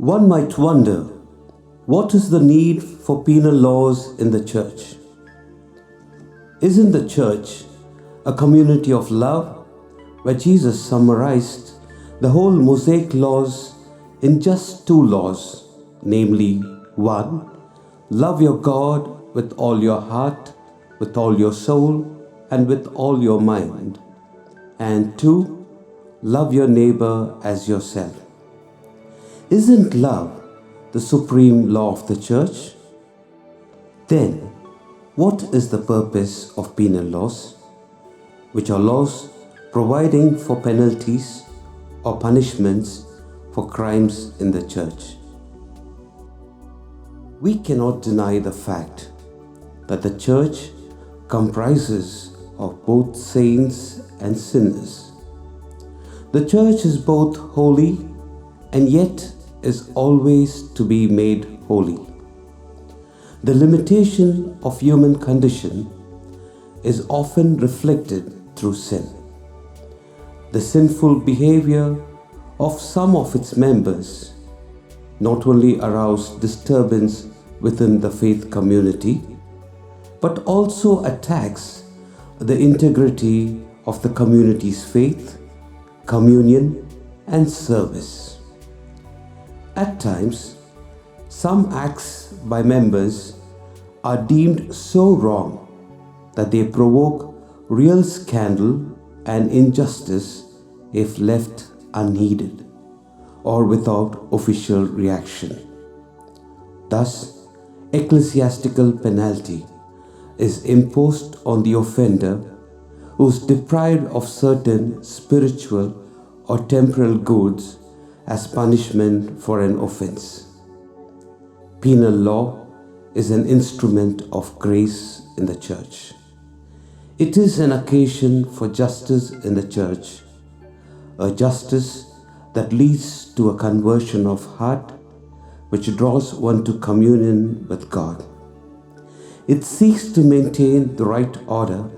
One might wonder, what is the need for penal laws in the church? Isn't the church a community of love where Jesus summarized the whole Mosaic laws in just two laws, namely, 1. Love your God with all your heart, with all your soul, and with all your mind, and 2. Love your neighbor as yourself. Isn't love the supreme law of the church? Then, what is the purpose of penal laws, which are laws providing for penalties or punishments for crimes in the church? We cannot deny the fact that the church comprises of both saints and sinners. The church is both holy and yet is always to be made holy. The limitation of human condition is often reflected through sin. The sinful behavior of some of its members not only arouse disturbance within the faith community, but also attacks the integrity of the community's faith, communion, and service. At times, some acts by members are deemed so wrong that they provoke real scandal and injustice if left unheeded or without official reaction. Thus, ecclesiastical penalty is imposed on the offender who is deprived of certain spiritual or temporal goods as punishment for an offense. Penal law is an instrument of grace in the church. It is an occasion for justice in the church, a justice that leads to a conversion of heart which draws one to communion with God. It seeks to maintain the right order,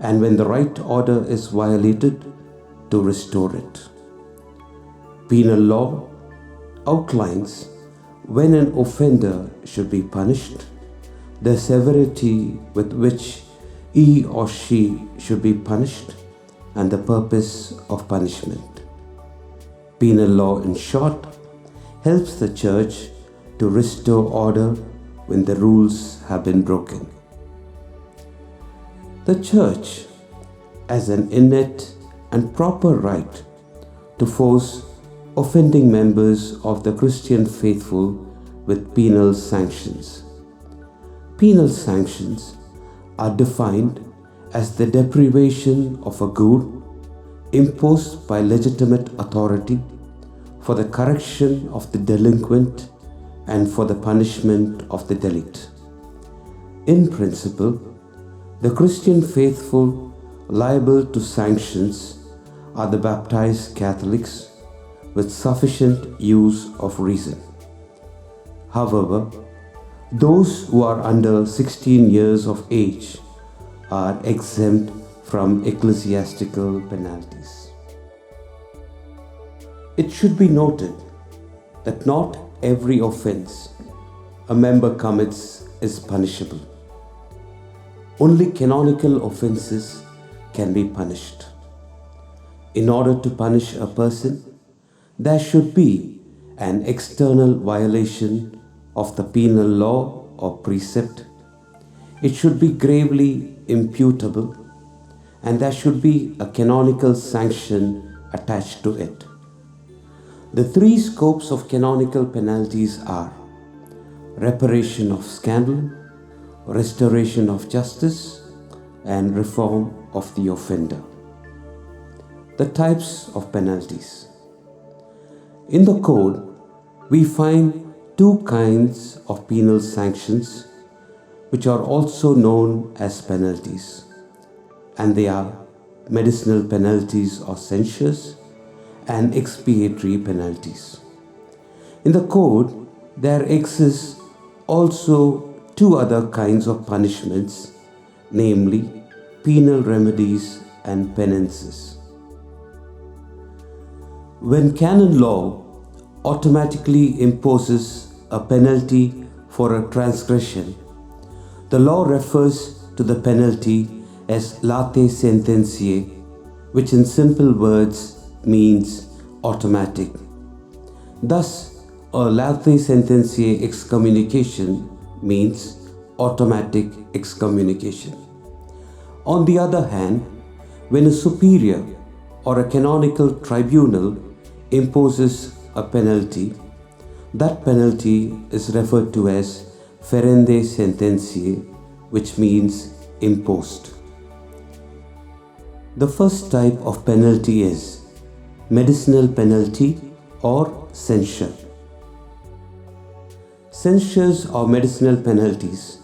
and when the right order is violated, to restore it. Penal law outlines when an offender should be punished, the severity with which he or she should be punished, and the purpose of punishment. Penal law, in short, helps the church to restore order when the rules have been broken. The church has an innate and proper right to force offending members of the Christian faithful with penal sanctions. Penal sanctions are defined as the deprivation of a good imposed by legitimate authority for the correction of the delinquent and for the punishment of the delict. In principle, the Christian faithful liable to sanctions are the baptized Catholics with sufficient use of reason. However, those who are under 16 years of age are exempt from ecclesiastical penalties. It should be noted that not every offense a member commits is punishable. Only canonical offenses can be punished. In order to punish a person, there should be an external violation of the penal law or precept. It should be gravely imputable, and there should be a canonical sanction attached to it. The three scopes of canonical penalties are reparation of scandal, restoration of justice, and reform of the offender. The types of penalties. In the Code, we find two kinds of penal sanctions which are also known as penalties, and they are medicinal penalties or censures and expiatory penalties. In the Code, there exists also two other kinds of punishments, namely penal remedies and penances. When canon law automatically imposes a penalty for a transgression, the law refers to the penalty as late sententiae, which in simple words means automatic. Thus, a late sententiae excommunication means automatic excommunication. On the other hand, when a superior or a canonical tribunal imposes a penalty, that penalty is referred to as ferende sententiae, which means imposed. The first type of penalty is medicinal penalty or censure. Censures or medicinal penalties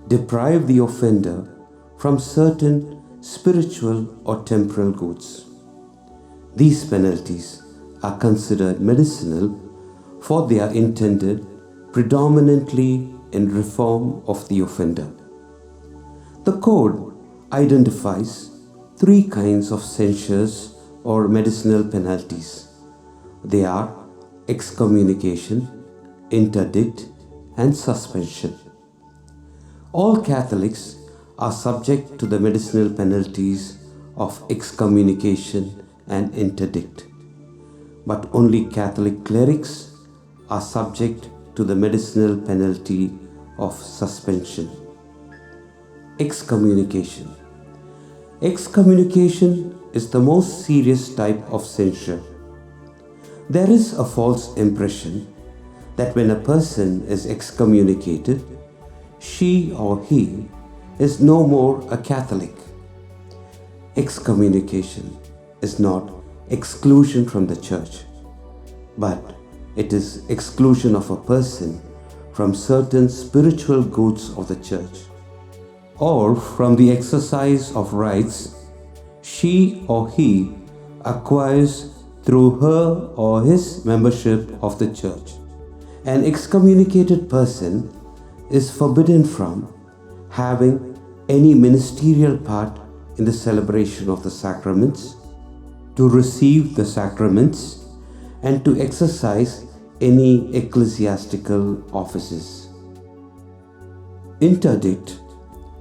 deprive the offender from certain spiritual or temporal goods. These penalties are considered medicinal for they are intended predominantly in reform of the offender. The Code identifies three kinds of censures or medicinal penalties. They are excommunication, interdict, and suspension. All Catholics are subject to the medicinal penalties of excommunication and interdict, but only Catholic clerics are subject to the medicinal penalty of suspension. Excommunication. Excommunication is the most serious type of censure. There is a false impression that when a person is excommunicated, she or he is no more a Catholic. Excommunication is not exclusion from the Church, but it is exclusion of a person from certain spiritual goods of the Church, or from the exercise of rights she or he acquires through her or his membership of the Church. An excommunicated person is forbidden from having any ministerial part in the celebration of the sacraments, to receive the sacraments, and to exercise any ecclesiastical offices. Interdict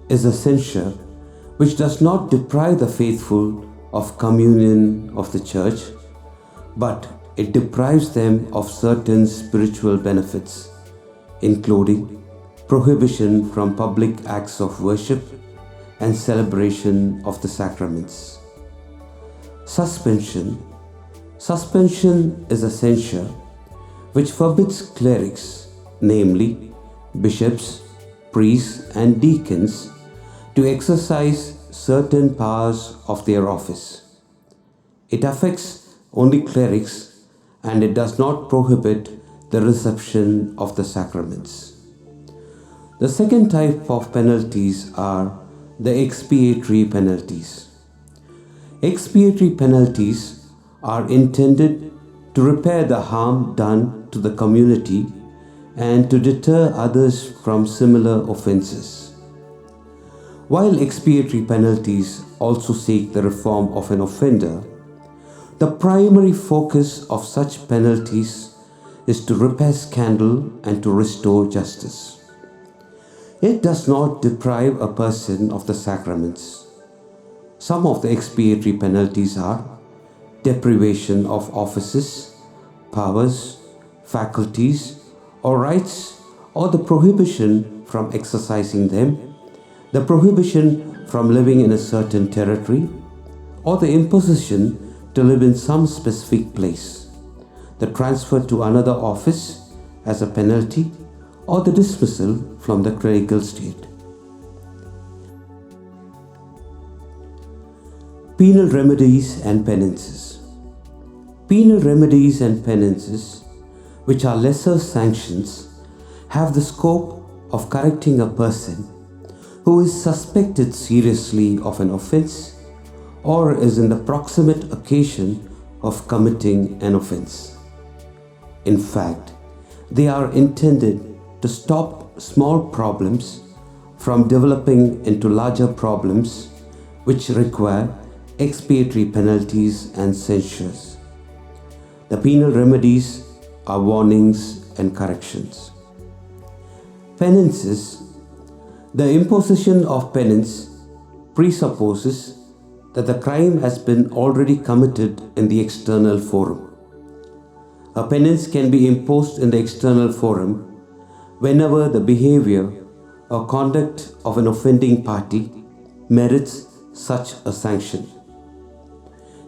is a censure which does not deprive the faithful of communion of the Church, but it deprives them of certain spiritual benefits, including prohibition from public acts of worship and celebration of the sacraments. Suspension. Suspension is a censure which forbids clerics, namely bishops, priests, and deacons, to exercise certain powers of their office. It affects only clerics and it does not prohibit the reception of the sacraments. The second type of penalties are the expiatory penalties. Expiatory penalties are intended to repair the harm done to the community and to deter others from similar offenses. While expiatory penalties also seek the reform of an offender, the primary focus of such penalties is to repair scandal and to restore justice. It does not deprive a person of the sacraments. Some of the expiatory penalties are deprivation of offices, powers, faculties, or rights, or the prohibition from exercising them, the prohibition from living in a certain territory, or the imposition to live in some specific place, the transfer to another office as a penalty, or the dismissal from the clerical state. Penal remedies and penances. Penal remedies and penances, which are lesser sanctions, have the scope of correcting a person who is suspected seriously of an offense or is in the proximate occasion of committing an offense. In fact, they are intended to stop small problems from developing into larger problems which require expiatory penalties and censures. The penal remedies are warnings and corrections. Penances. The imposition of penance presupposes that the crime has been already committed in the external forum. A penance can be imposed in the external forum whenever the behavior or conduct of an offending party merits such a sanction.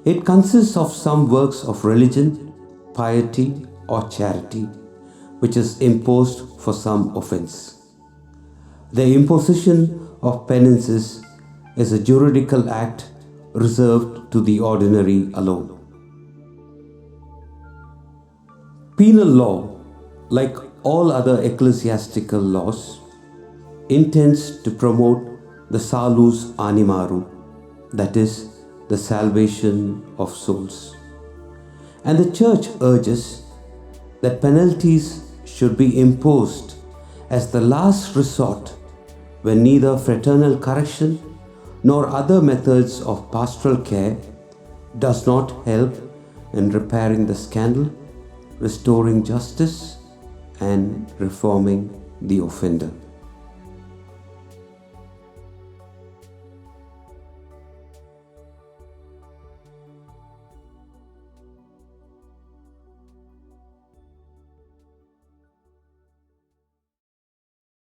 It consists of some works of religion, piety, or charity, which is imposed for some offense. The imposition of penances is a juridical act reserved to the ordinary alone. Penal law, like all other ecclesiastical laws, intends to promote the salus animarum, that is, the salvation of souls. And the Church urges that penalties should be imposed as the last resort when neither fraternal correction nor other methods of pastoral care does not help in repairing the scandal, restoring justice, and reforming the offender.